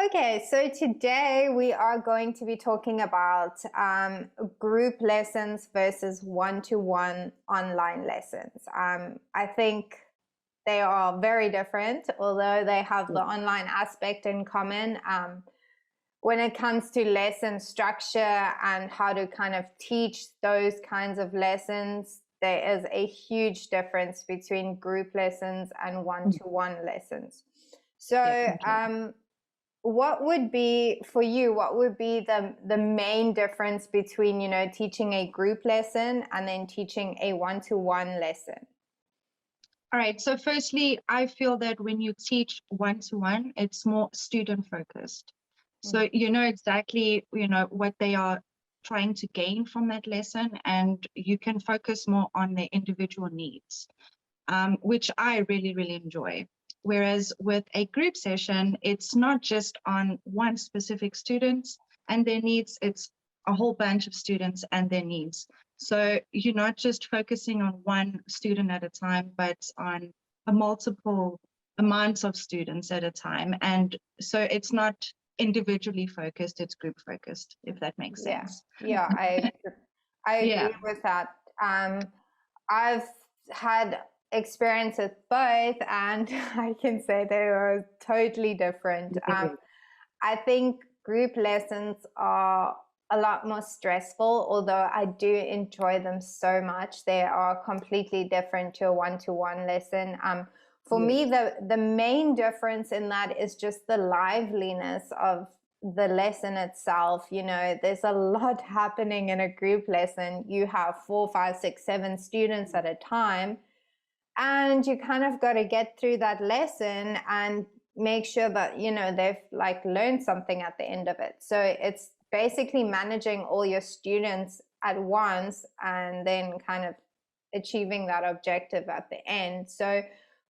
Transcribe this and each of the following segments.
Okay, so today we are going to be talking about group lessons versus one-to-one online lessons. I think they are very different, although they have the online aspect in common. When it comes to lesson structure and how to kind of teach those kinds of lessons, there is a huge difference between group lessons and one-to-one lessons. So, what would be for you, what would be the main difference between, teaching a group lesson and then teaching a one-to-one lesson? All right. So firstly, I feel that when you teach one-to-one, it's more student focused. So you know exactly, what they are trying to gain from that lesson, and you can focus more on their individual needs, which I really, really enjoy. Whereas with a group session, it's not just on one specific student and their needs, it's a whole bunch of students and their needs. So you're not just focusing on one student at a time, but on a multiple amounts of students at a time. And so it's not individually focused, it's group focused, if that makes sense. Yeah, I agree with that. I've had experience with both, and I can say they are totally different. I think group lessons are a lot more stressful, although I do enjoy them so much. They are completely different to a one-to-one lesson. For me, the main difference in that is just the liveliness of the lesson itself. There's a lot happening in a group lesson. You have 4, 5, 6, 7 students at a time, and you kind of got to get through that lesson and make sure that, they've learned something at the end of it. So it's basically managing all your students at once and then kind of achieving that objective at the end. So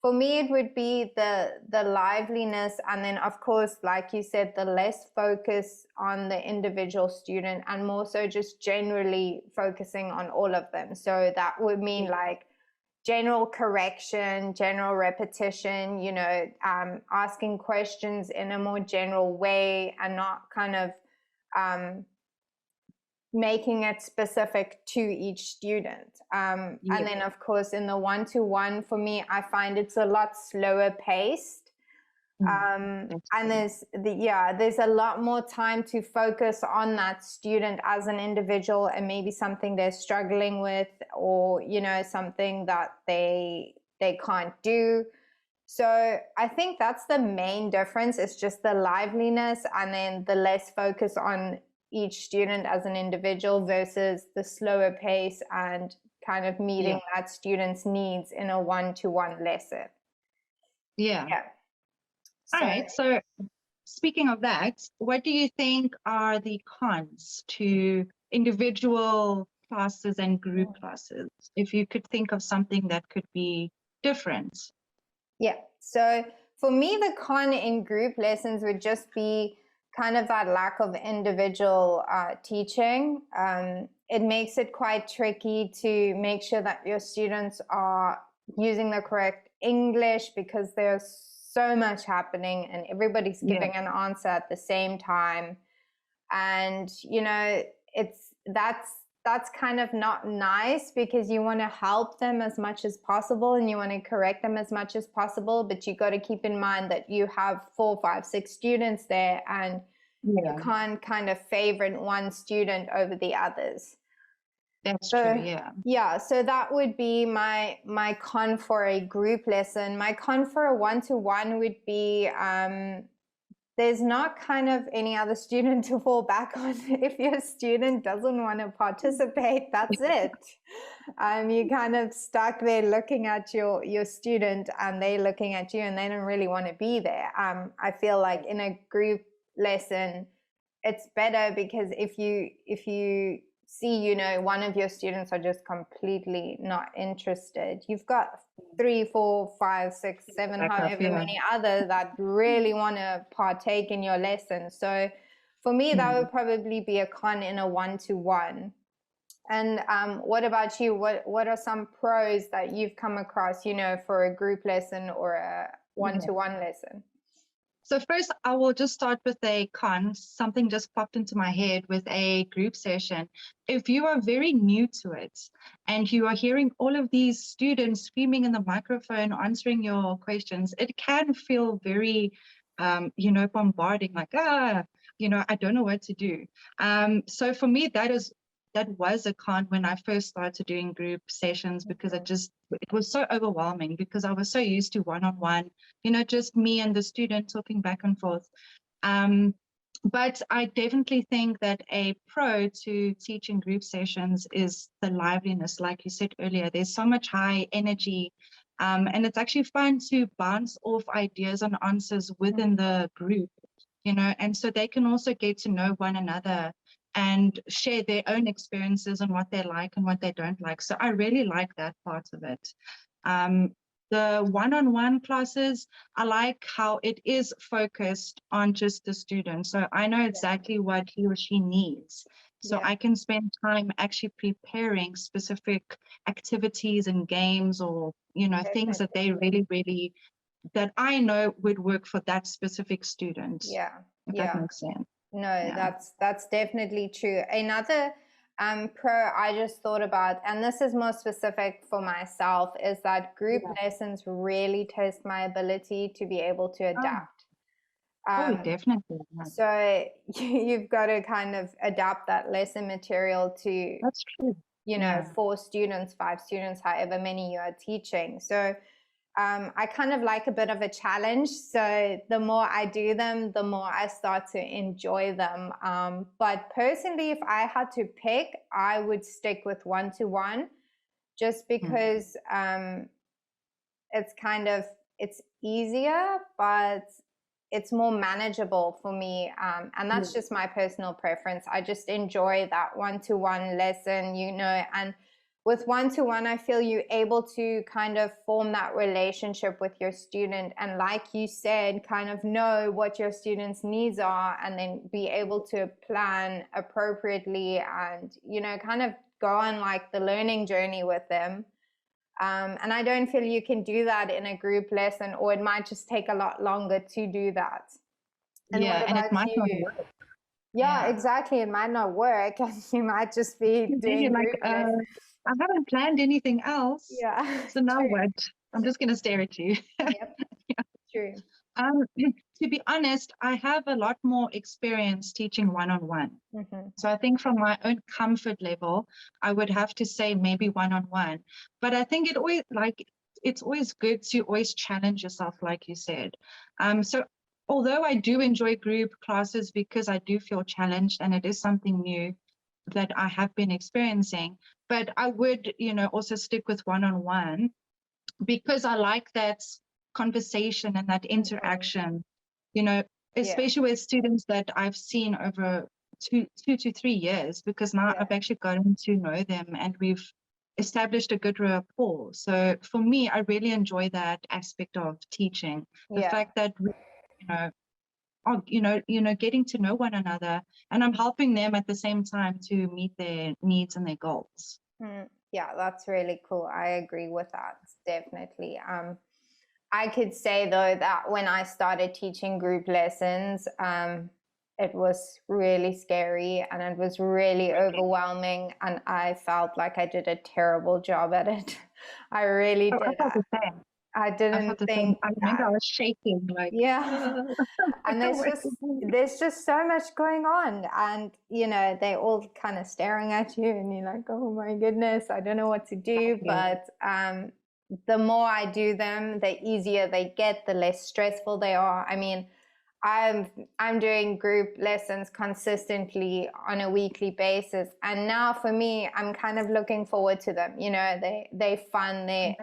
for me, it would be the liveliness, and then of course, like you said, the less focus on the individual student and more so just generally focusing on all of them. So that would mean general correction, general repetition, asking questions in a more general way and not kind of making it specific to each student. And then of course in the one-to-one, for me, I find it's a lot slower paced. And there's a lot more time to focus on that student as an individual and maybe something they're struggling with, or something that they can't do. So I think that's the main difference. It's just the liveliness and then the less focus on each student as an individual versus the slower pace and kind of meeting that student's needs in a one-to-one lesson. All right. So speaking of that, what do you think are the cons to individual classes and group classes? If you could think of something that could be different. Yeah. So for me, the con in group lessons would just be kind of that lack of individual teaching. It makes it quite tricky to make sure that your students are using the correct English because there's so much happening and everybody's giving an answer at the same time. And, that's kind of not nice because you want to help them as much as possible and you want to correct them as much as possible, but you got to keep in mind that you have 4, 5, 6 students there and you can't kind of favorite one student over the others. That's true, yeah. So that would be my con for a group lesson. My con for a one-to-one would be there's not kind of any other student to fall back on. If your student doesn't want to participate, that's it. You're kind of stuck there looking at your student and they're looking at you and they don't really want to be there. I feel like in a group lesson, it's better because if you see, one of your students are just completely not interested, you've got 3, 4, 5, 6, 7, however many others that really want to partake in your lesson. So for me, that would probably be a con in a one-to-one. And what about you? What are some pros that you've come across, for a group lesson or a one-to-one lesson? So first, I will just start with a con. Something just popped into my head with a group session. If you are very new to it and you are hearing all of these students screaming in the microphone, answering your questions, it can feel very, bombarding, like, I don't know what to do. So for me, that was a con when I first started doing group sessions, because it was so overwhelming, because I was so used to one-on-one, just me and the student talking back and forth. But I definitely think that a pro to teaching group sessions is the liveliness. Like you said earlier, there's so much high energy, and it's actually fun to bounce off ideas and answers within the group, and so they can also get to know one another and share their own experiences and what they like and what they don't like. So I really like that part of it. The one-on-one classes, I like how it is focused on just the student. So I know exactly what he or she needs. So I can spend time actually preparing specific activities and games, or, things that they really, really, that I know would work for that specific student. Yeah. If that makes sense. No, that's definitely true. Another pro I just thought about, and this is more specific for myself, is that group lessons really test my ability to be able to adapt. Definitely. So you've got to kind of adapt that lesson material to, that's true. 4 students, 5 students, however many you are teaching. So I kind of like a bit of a challenge. So the more I do them, the more I start to enjoy them. But personally, if I had to pick, I would stick with one-to-one, just because it's easier, but it's more manageable for me. And that's just my personal preference. I just enjoy that one-to-one lesson, and with one-to-one, I feel you're able to kind of form that relationship with your student. And like you said, kind of know what your students' needs are, and then be able to plan appropriately and, kind of go on like the learning journey with them. And I don't feel you can do that in a group lesson, or it might just take a lot longer to do that. And and it might not work. Yeah, exactly. It might not work, and you might just be doing like, I haven't planned anything else. Yeah. So now what? I'm just going to stare at you. Yep. True. To be honest, I have a lot more experience teaching one-on-one. So I think from my own comfort level, I would have to say maybe one-on-one. But I think it's always good to always challenge yourself, like you said. So although I do enjoy group classes because I do feel challenged and it is something new that I have been experiencing, but I would, also stick with one-on-one, because I like that conversation and that interaction, especially with students that I've seen over 2 to 3 years, because now I've actually gotten to know them and we've established a good rapport. So for me, I really enjoy that aspect of teaching. The fact that we, getting to know one another, and I'm helping them at the same time to meet their needs and their goals. Yeah, that's really cool. I agree with that, definitely. I could say though that when I started teaching group lessons, it was really scary and it was really overwhelming, and I felt like I did a terrible job at it. I really did. I didn't think. I remember I was shaking, like, and there's just so much going on, and they all kind of staring at you, and you're like, oh my goodness, I don't know what to do. But the more I do them, the easier they get, the less stressful they are. I mean, I'm doing group lessons consistently on a weekly basis, and now for me, I'm kind of looking forward to them. They're fun. They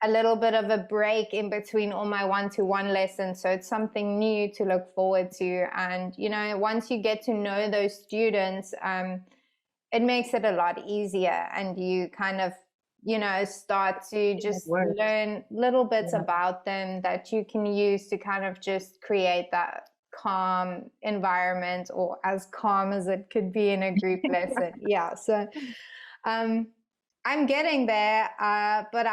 a little bit of a break in between all my one-to-one lessons, so it's something new to look forward to. And once you get to know those students, it makes it a lot easier, and you kind of start to just learn little bits about them that you can use to kind of just create that calm environment, or as calm as it could be in a group lesson. So I'm getting there, but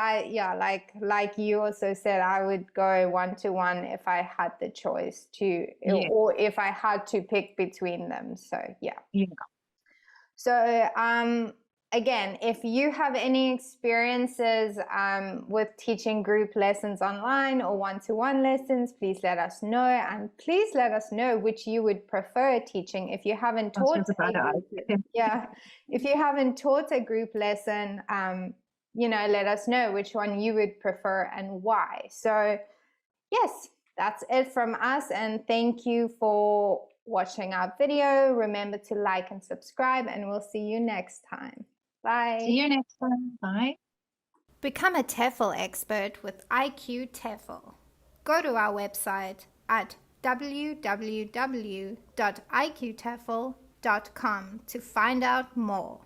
like you also said, I would go one-to-one if I had the choice to, or if I had to pick between them. So yeah. So again, if you have any experiences with teaching group lessons online or one-to-one lessons, please let us know, and please let us know which you would prefer teaching. If you haven't taught if you haven't taught a group lesson, you know, let us know which one you would prefer and why. So yes, that's it from us, and thank you for watching our video. Remember to like and subscribe, and we'll see you next time. Bye. See you next time. Bye. Become a TEFL expert with IQTEFL. Go to our website at www.iqtefl.com to find out more.